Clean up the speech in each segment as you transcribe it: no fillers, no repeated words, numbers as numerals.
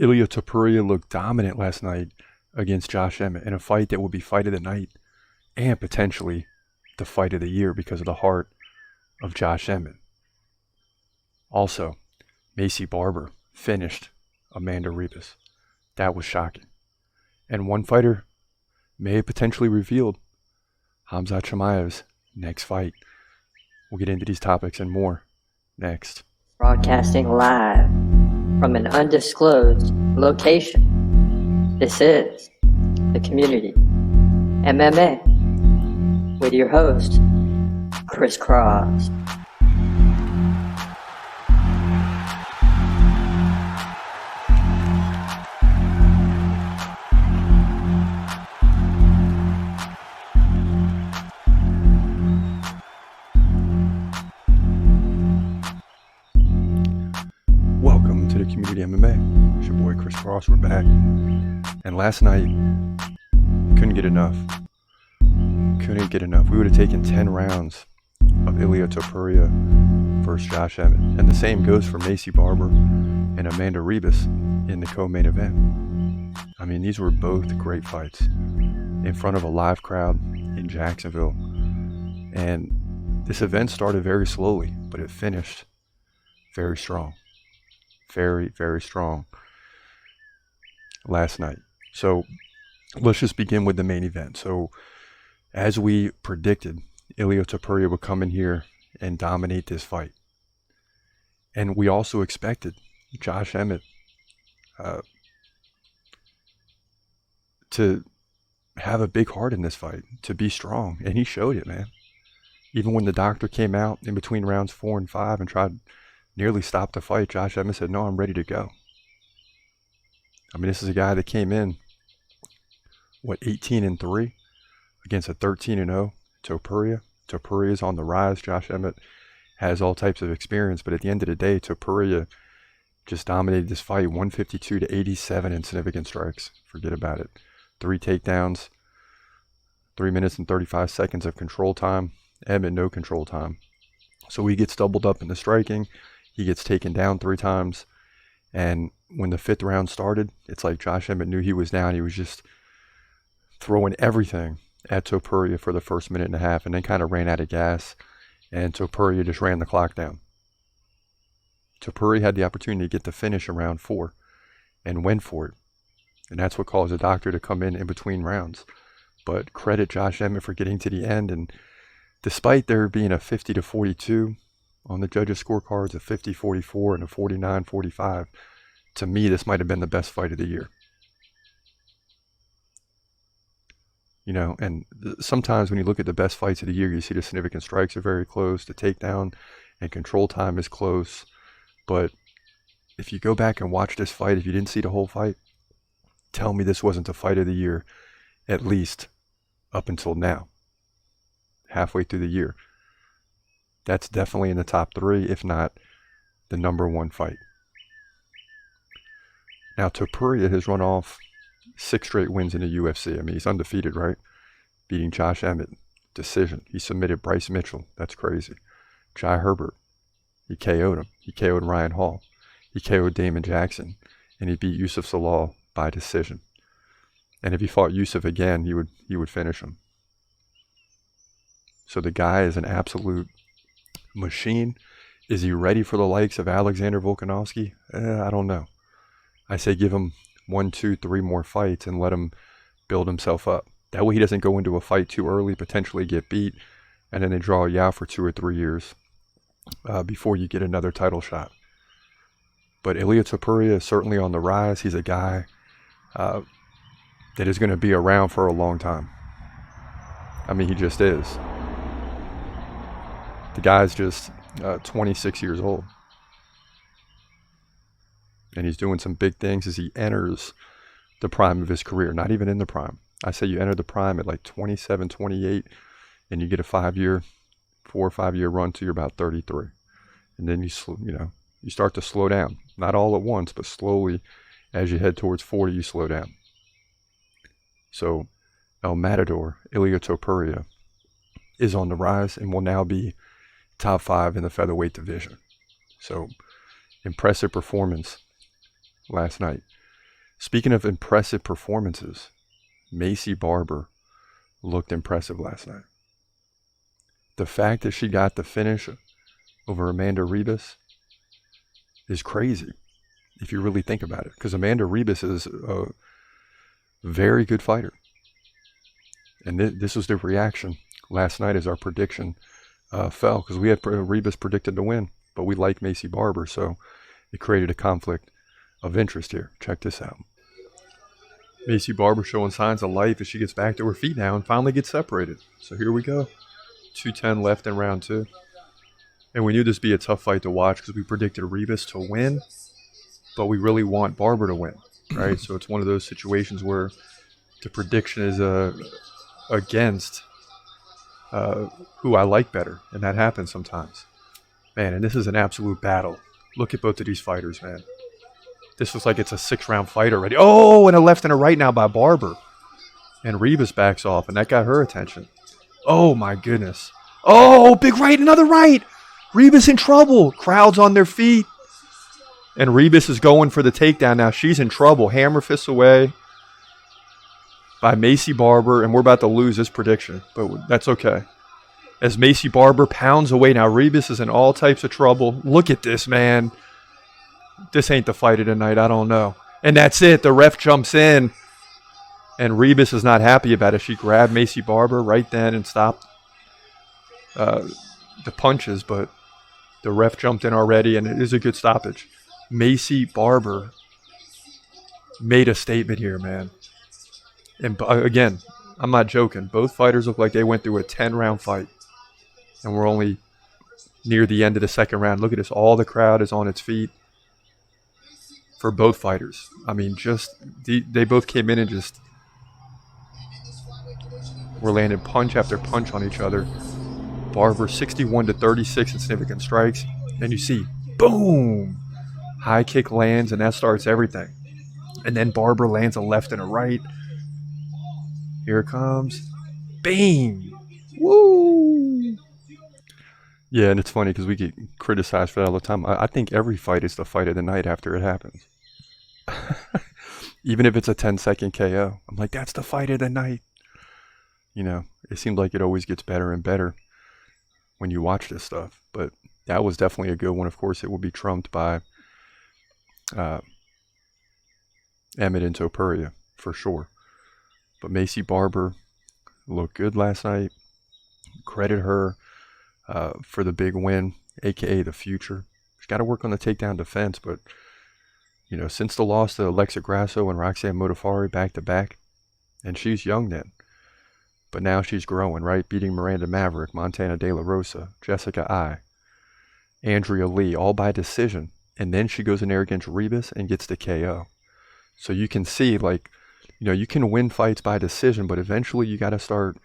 Ilia Topuria looked dominant last night against Josh Emmett in a fight that will be fight of the night and potentially the fight of the year because of the heart of Josh Emmett. Also, Maycee Barber finished Amanda Ribas. That was shocking. And one fighter may have potentially revealed Khamzat Chimaev's next fight. We'll get into these topics and more next. Broadcasting live from an undisclosed location. This is The Community MMA with your host, Chris Cross. Welcome to The Community MMA. It's your boy Chris Cross. We're back. And last night, couldn't get enough. We would have taken 10 rounds of Ilia Topuria versus Josh Emmett. And the same goes for Maycee Barber and Amanda Ribas in the co-main event. I mean, these were both great fights in front of a live crowd in Jacksonville. And this event started very slowly, but it finished very strong. Very, very strong last night. So let's just begin with the main event. So as we predicted, Ilia Topuria would come in here and dominate this fight. And we also expected Josh Emmett to have a big heart in this fight, to be strong. And he showed it, man. Even when the doctor came out in between rounds 4 and 5 and tried nearly stop the fight, Josh Emmett said, "No, I'm ready to go." I mean, this is a guy that came in, 18-3 against a 13-0 Topuria. Topuria is on the rise. Josh Emmett has all types of experience, but at the end of the day, Topuria just dominated this fight, 152-87 in significant strikes. Forget about it. 3 takedowns, 3 minutes and 35 seconds of control time. Emmett, no control time. So he gets doubled up in the striking. He gets taken down 3 times. And when the 5th round started, it's like Josh Emmett knew he was down. He was just throwing everything at Topuria for the first minute and a half and then kind of ran out of gas. And Topuria just ran the clock down. Topuria had the opportunity to get the finish in round 4 and went for it. And that's what caused the doctor to come in between rounds. But credit Josh Emmett for getting to the end. And despite there being a 50-42 on the judges' scorecards, a 50-44 and a 49-45, to me, this might have been the best fight of the year. You know, and sometimes when you look at the best fights of the year, you see the significant strikes are very close, the takedown and control time is close. But if you go back and watch this fight, if you didn't see the whole fight, tell me this wasn't the fight of the year, at least up until now. Halfway through the year. That's definitely in the top 3, if not the number 1 fight. Now, Topuria has run off 6 straight wins in the UFC. I mean, he's undefeated, right? Beating Josh Emmett, decision. He submitted Bryce Mitchell. That's crazy. Jai Herbert, he KO'd him. He KO'd Ryan Hall. He KO'd Damon Jackson. And he beat Yusuf Salal by decision. And if he fought Yusuf again, he would finish him. So the guy is an absolute machine. Is he ready for the likes of Alexander Volkanovski? I don't know. I say give him 1, 2, 3 more fights and let him build himself up. That way he doesn't go into a fight too early, potentially get beat, and then they draw you out for 2 or 3 years before you get another title shot. But Ilia Topuria is certainly on the rise. He's a guy that is going to be around for a long time. I mean, he just is. The guy's just 26 years old. And he's doing some big things as he enters the prime of his career. Not even in the prime. I say you enter the prime at like 27, 28, and you get a 4 or 5 year run to you're about 33. And then you start to slow down. Not all at once, but slowly as you head towards 40, you slow down. So El Matador, Ilia Topuria, is on the rise and will now be top 5 in the featherweight division. So impressive performance last night. Speaking of impressive performances, Maycee Barber looked impressive last night. The fact that she got the finish over Amanda Ribas is crazy if you really think about it, because Amanda Ribas is a very good fighter. And this was the reaction last night as our prediction fell, because we had Ribas predicted to win, but we like Maycee Barber, so it created a conflict of interest here. Check this out. Maycee Barber showing signs of life as she gets back to her feet now and finally gets separated. So here we go. 2:10 left in round 2. And we knew this would be a tough fight to watch because we predicted Ribas to win, but we really want Barber to win, right? So it's one of those situations where the prediction is against who I like better, and that happens sometimes. Man, and this is an absolute battle. Look at both of these fighters, man. This looks like it's a 6-round fight already. Oh, and a left and a right now by Barber. And Ribas backs off, and that got her attention. Oh, my goodness. Oh, big right, another right. Ribas in trouble. Crowd's on their feet. And Ribas is going for the takedown now. She's in trouble. Hammer fists away by Maycee Barber, and we're about to lose this prediction, but that's okay. As Maycee Barber pounds away now, Ribas is in all types of trouble. Look at this, man. This ain't the fight of the night. I don't know. And that's it. The ref jumps in, and Ribas is not happy about it. She grabbed Maycee Barber right then and stopped the punches, but the ref jumped in already, and it is a good stoppage. Maycee Barber made a statement here, man. And again, I'm not joking. Both fighters look like they went through a 10-round fight, and we're only near the end of the second round. Look at this. All the crowd is on its feet for both fighters. I mean, they both came in and just were landing punch after punch on each other. Barber 61-36 in significant strikes. And you see, boom! High kick lands, and that starts everything. And then Barber lands a left and a right. Here it comes. Bang! Woo! Yeah, and it's funny because we get criticized for that all the time. I think every fight is the fight of the night after it happens. Even if it's a 10-second KO. I'm like, that's the fight of the night. You know, it seems like it always gets better and better when you watch this stuff. But that was definitely a good one. Of course, it will be trumped by Emmett and Topuria, for sure. But Maycee Barber looked good last night. Credit her for the big win, a.k.a. the future. She's got to work on the takedown defense, but, you know, since the loss to Alexa Grasso and Roxanne Modafferi back-to-back, and she's young then, but now she's growing, right? Beating Miranda Maverick, Montana De La Rosa, Jessica Ai, Andrea Lee, all by decision. And then she goes in there against Ribas and gets the KO. So you can see, like, you know, you can win fights by decision, but eventually you got to start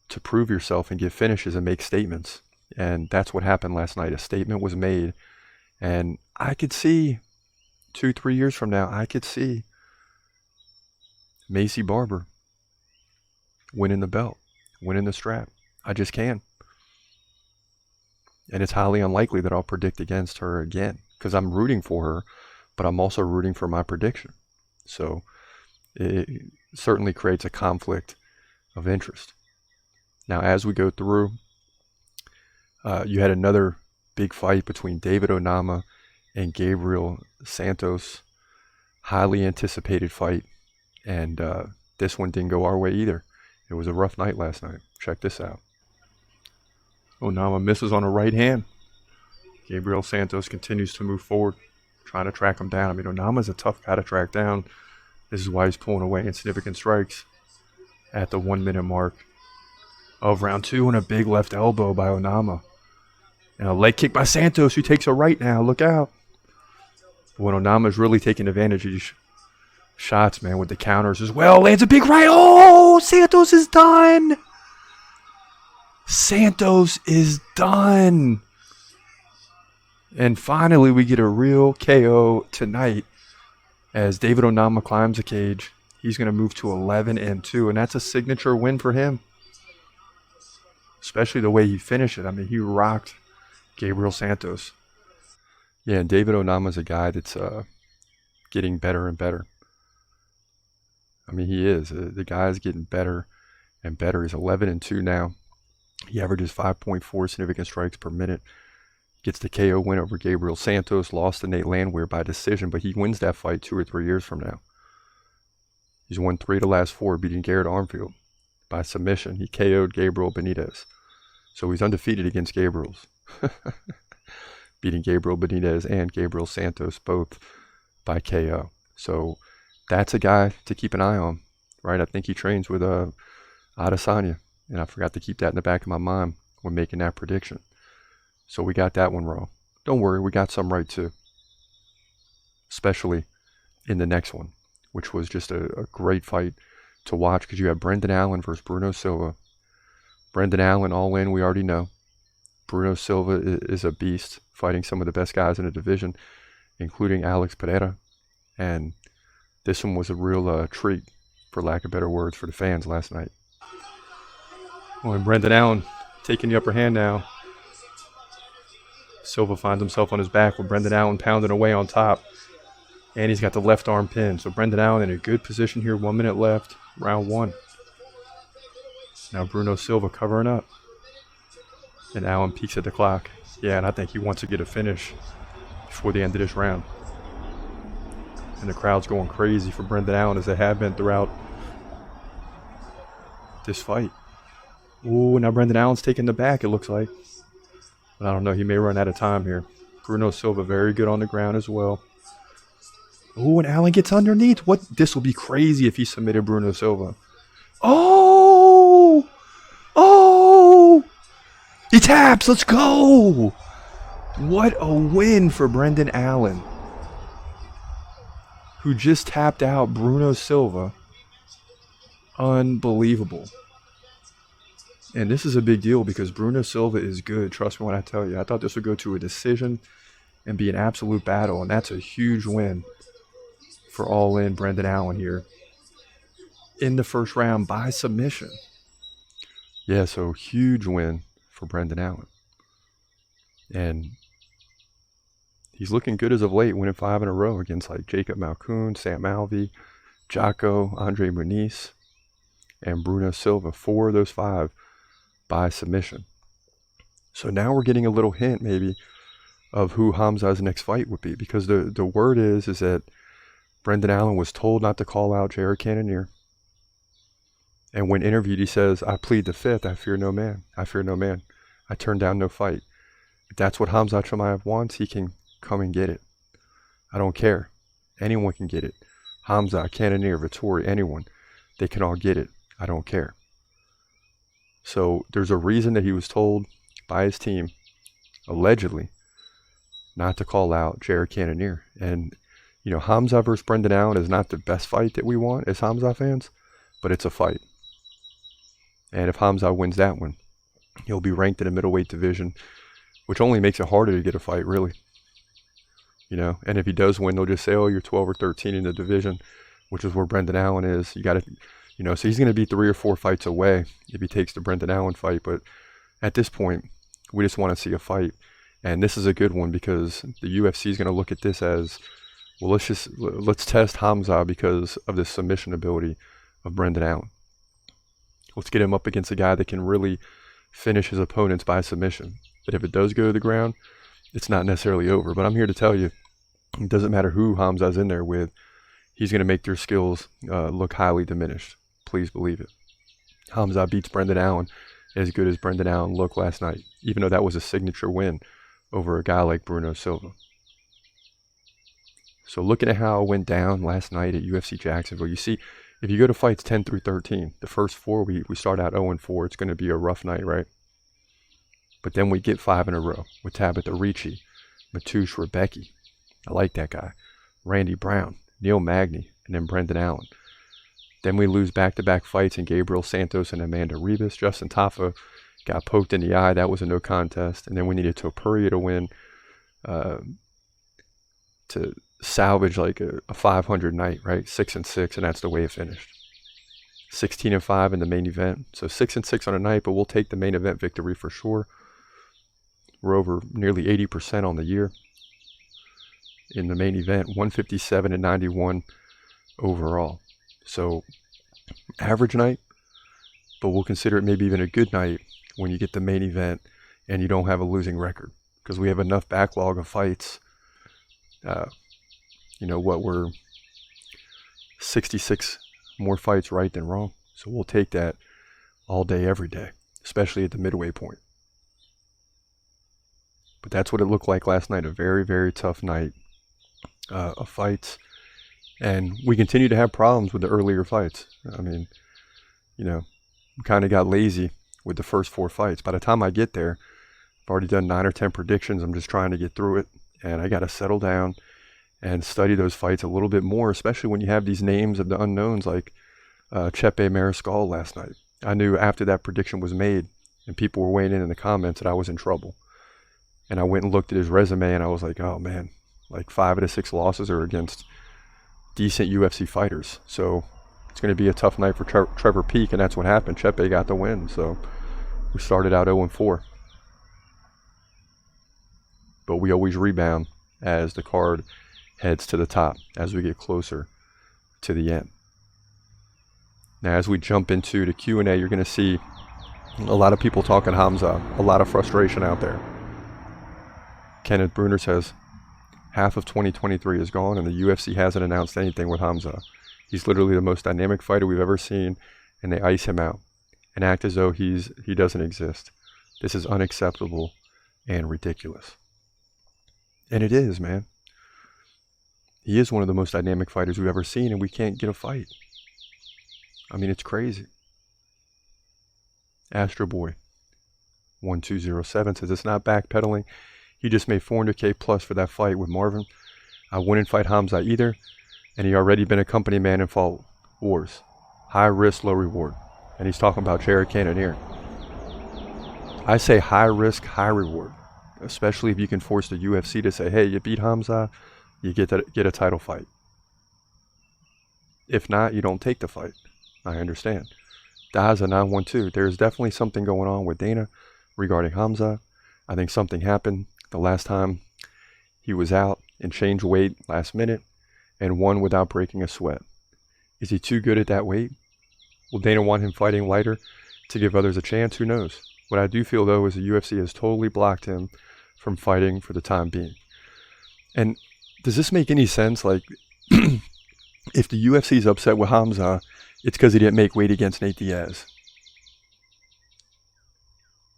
to prove yourself and get finishes and make statements. And that's what happened last night. A statement was made. And I could see 2-3 years from now, I could see Maycee Barber winning the belt, winning the strap. I just can. And it's highly unlikely that I'll predict against her again, because I'm rooting for her, but I'm also rooting for my prediction. So it certainly creates a conflict of interest. Now, as we go through, you had another big fight between David Onama and Gabriel Santos. Highly anticipated fight. And this one didn't go our way either. It was a rough night last night. Check this out. Onama misses on a right hand. Gabriel Santos continues to move forward, trying to track him down. I mean, Onama's a tough guy to track down. This is why he's pulling away in significant strikes at the 1-minute mark of round 2, and a big left elbow by Onama. And a leg kick by Santos, who takes a right now. Look out. When Onama's really taking advantage of these shots, man, with the counters as well. Lands a big right. Oh, Santos is done. Santos is done. And finally, we get a real KO tonight as David Onama climbs the cage. He's going to move to 11-2, and that's a signature win for him. Especially the way he finished it. I mean, he rocked Gabriel Santos. Yeah, and David Onama's a guy that's getting better and better. I mean, he is. The guy's getting better and better. He's 11-2 now. He averages 5.4 significant strikes per minute. Gets the KO win over Gabriel Santos. Lost to Nate Landwehr by decision, but he wins that fight 2 or 3 years from now. He's won 3 of the last 4, beating Garrett Armfield by submission. He KO'd Gabriel Benitez. So he's undefeated against Gabriel's. Beating Gabriel Benitez and Gabriel Santos both by KO. So that's a guy to keep an eye on, right? I think he trains with Adesanya, and I forgot to keep that in the back of my mind when making that prediction. So we got that one wrong. Don't worry, we got some right too. Especially in the next one, which was just a great fight to watch because you have Brendan Allen versus Bruno Silva. Brendan Allen, all in, we already know. Bruno Silva is a beast, fighting some of the best guys in the division, including Alex Pereira. And this one was a real treat, for lack of better words, for the fans last night. Well, and Brendan Allen taking the upper hand now. Silva finds himself on his back with Brendan Allen pounding away on top. And he's got the left arm pin. So Brendan Allen in a good position here. 1 minute left, round 1. Now Bruno Silva covering up. And Allen peeks at the clock. Yeah, and I think he wants to get a finish before the end of this round. And the crowd's going crazy for Brendan Allen as they have been throughout this fight. Ooh, now Brendan Allen's taking the back, it looks like. But I don't know, he may run out of time here. Bruno Silva very good on the ground as well. Ooh, and Allen gets underneath. This will be crazy if he submitted Bruno Silva. Oh! Oh! He taps, let's go! What a win for Brendan Allen, who just tapped out Bruno Silva. Unbelievable. And this is a big deal because Bruno Silva is good. Trust me when I tell you. I thought this would go to a decision and be an absolute battle. And that's a huge win for all-in Brendan Allen here in the first round by submission. Yeah, so huge win for Brendan Allen. And he's looking good as of late, winning 5 in a row against like Jacob Malkoun, Sam Alvey, Jocko, Andre Muniz, and Bruno Silva. 4 of those 5 by submission. So now we're getting a little hint maybe of who Hamza's next fight would be, because the word is that Brendan Allen was told not to call out Jared Cannonier. And when interviewed, he says, I plead the fifth. I fear no man. I fear no man. I turn down no fight. If that's what Hamza Chimaev wants, he can come and get it. I don't care. Anyone can get it. Hamza, Cannonier, Vettori, anyone. They can all get it. I don't care. So there's a reason that he was told by his team, allegedly, not to call out Jared Cannonier. And, you know, Hamza versus Brendan Allen is not the best fight that we want as Hamza fans, but it's a fight. And if Hamza wins that one, he'll be ranked in the middleweight division, which only makes it harder to get a fight, really. You know, and if he does win, they'll just say, oh, you're 12 or 13 in the division, which is where Brendan Allen is. You got to, you know, so he's going to be 3 or 4 fights away if he takes the Brendan Allen fight. But at this point, we just want to see a fight. And this is a good one because the UFC is going to look at this as, well, let's test Hamza because of the submission ability of Brendan Allen. Let's get him up against a guy that can really finish his opponents by submission. That if it does go to the ground, it's not necessarily over. But I'm here to tell you, it doesn't matter who Hamza's in there with, he's going to make their skills look highly diminished. Please believe it. Hamza beats Brendan Allen as good as Brendan Allen looked last night, even though that was a signature win over a guy like Bruno Silva. So looking at how it went down last night at UFC Jacksonville, you see, if you go to fights 10 through 13, the first 4, we start out 0-4. It's going to be a rough night, right? But then we get 5 in a row with Tabitha Ricci, Mateusz Rebecki. I like that guy. Randy Brown, Neil Magny, and then Brendan Allen. Then we lose back-to-back fights in Gabriel Santos and Amanda Ribas. Justin Tafa got poked in the eye. That was a no contest. And then we needed Topuria to win to salvage like a 500 night, right? 6-6, and that's the way it finished. 16-5 in the main event. So 6-6 on a night, but we'll take the main event victory for sure. We're over nearly 80% on the year in the main event. 157-91 overall. So average night, but we'll consider it maybe even a good night when you get the main event and you don't have a losing record, because we have enough backlog of fights. We're 66 more fights right than wrong. So we'll take that all day, every day, especially at the midway point. But that's what it looked like last night. A very, very tough night of fights. And we continue to have problems with the earlier fights. I mean, we kind of got lazy with the first 4 fights. By the time I get there, I've already done 9 or 10 predictions. I'm just trying to get through it. And I got to settle down and study those fights a little bit more, especially when you have these names of the unknowns like Chepe Mariscal last night. I knew after that prediction was made and people were weighing in the comments that I was in trouble. And I went and looked at his resume and I was like, oh man, like 5 of the 6 losses are against decent UFC fighters. So it's going to be a tough night for Trevor Peek, and that's what happened. Chepe got the win. So we started out 0-4. But we always rebound as the card heads to the top as we get closer to the end. Now, as we jump into the Q&A, you're going to see a lot of people talking Hamza, a lot of frustration out there. Kenneth Bruner says, half of 2023 is gone and the UFC hasn't announced anything with Hamza. He's literally the most dynamic fighter we've ever seen, and they ice him out and act as though he doesn't exist. This is unacceptable and ridiculous. And it is, man. He is one of the most dynamic fighters we've ever seen, and we can't get a fight. I mean, it's crazy. Astro Boy 1207 says, it's not backpedaling. He just made 400K plus for that fight with Marvin. I wouldn't fight Hamza either, and he already been a company man in Fault Wars. High risk, low reward. And he's talking about Jared Cannonier. I say high risk, high reward, especially if you can force the UFC to say, hey, you beat Hamza, you get a title fight. If not, you don't take the fight. I understand. Daza 912, there's definitely something going on with Dana regarding Hamza. I think something happened the last time he was out and changed weight last minute and won without breaking a sweat. Is he too good at that weight? Will Dana want him fighting lighter to give others a chance? Who knows? What I do feel, though, is the UFC has totally blocked him from fighting for the time being. And does this make any sense? Like, if the UFC is upset with Hamza, it's because he didn't make weight against Nate Diaz.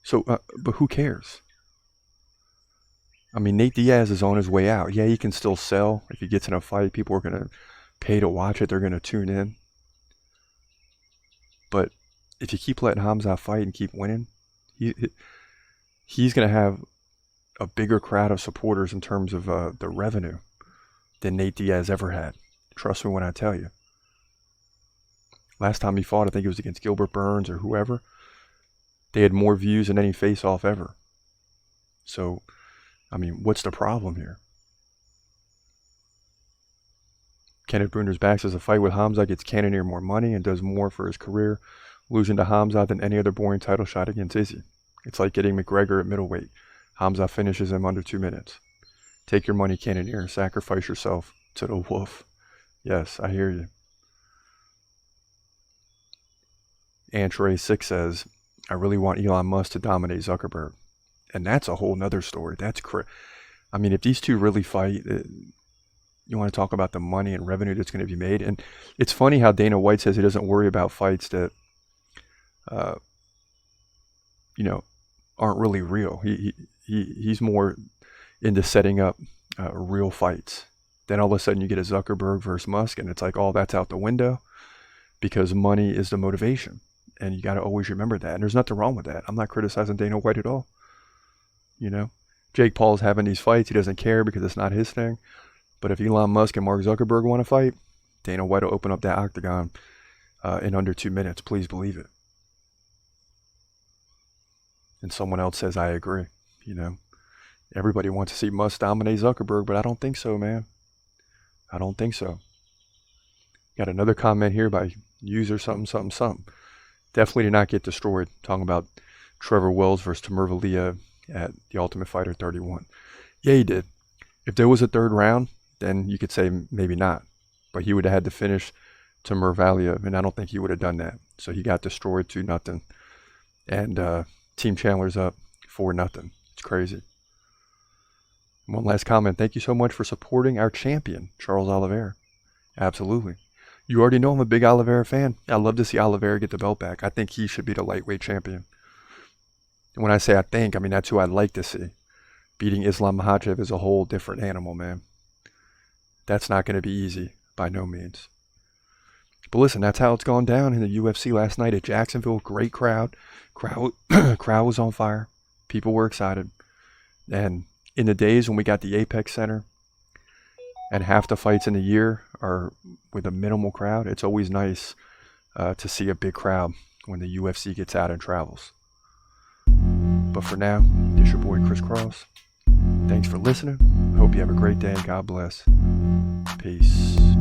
So, but who cares? I mean, Nate Diaz is on his way out. Yeah, he can still sell. If he gets in a fight, people are going to pay to watch it. They're going to tune in. But if you keep letting Hamza fight and keep winning, he's going to have a bigger crowd of supporters in terms of the revenue than Nate Diaz ever had. Trust me when I tell you. Last time he fought, I think it was against Gilbert Burns or whoever. They had more views than any face-off ever. So, I mean, what's the problem here? Kenneth Bruner's back says a fight with Hamza gets Cannonier more money and does more for his career, losing to Hamza than any other boring title shot against Izzy. It's like getting McGregor at middleweight. Hamza finishes him under 2 minutes. Take your money, Cannonier, and sacrifice yourself to the wolf. Yes, I hear you. Antray 6 says, I really want Elon Musk to dominate Zuckerberg. And that's a whole nother story. I mean, if these two really fight, you want to talk about the money and revenue that's going to be made. And it's funny how Dana White says he doesn't worry about fights that, aren't really real. He's more into setting up real fights. Then all of a sudden you get a Zuckerberg versus Musk, and it's like, oh, that's out the window because money is the motivation. And you got to always remember that. And there's nothing wrong with that. I'm not criticizing Dana White at all. Jake Paul's having these fights. He doesn't care because it's not his thing. But if Elon Musk and Mark Zuckerberg want to fight, Dana White will open up that octagon in under 2 minutes. Please believe it. And someone else says, I agree. Everybody wants to see Musk dominate Zuckerberg, but I don't think so, man. I don't think so. Got another comment here by user something. Definitely did not get destroyed. Talking about Trevor Wells versus Timur Valia at the Ultimate Fighter 31. Yeah, he did. If there was a third round, then you could say maybe not. But he would have had to finish to Mervalia, and I don't think he would have done that. So he got destroyed 2-0, and Team Chandler's up 4-0. It's crazy. One last comment. Thank you so much for supporting our champion, Charles Oliveira. Absolutely. You already know I'm a big Oliveira fan. I love to see Oliveira get the belt back. I think he should be the lightweight champion. And when I say I think, I mean that's who I'd like to see. Beating Islam Makhachev is a whole different animal, man. That's not going to be easy, by no means. But listen, that's how it's gone down in the UFC last night at Jacksonville. Great crowd. Crowd was on fire. People were excited. And in the days when we got the Apex Center and half the fights in the year are with a minimal crowd, it's always nice to see a big crowd when the UFC gets out and travels. But for now, this your boy Chris Cross. Thanks for listening. Hope you have a great day and God bless. Peace.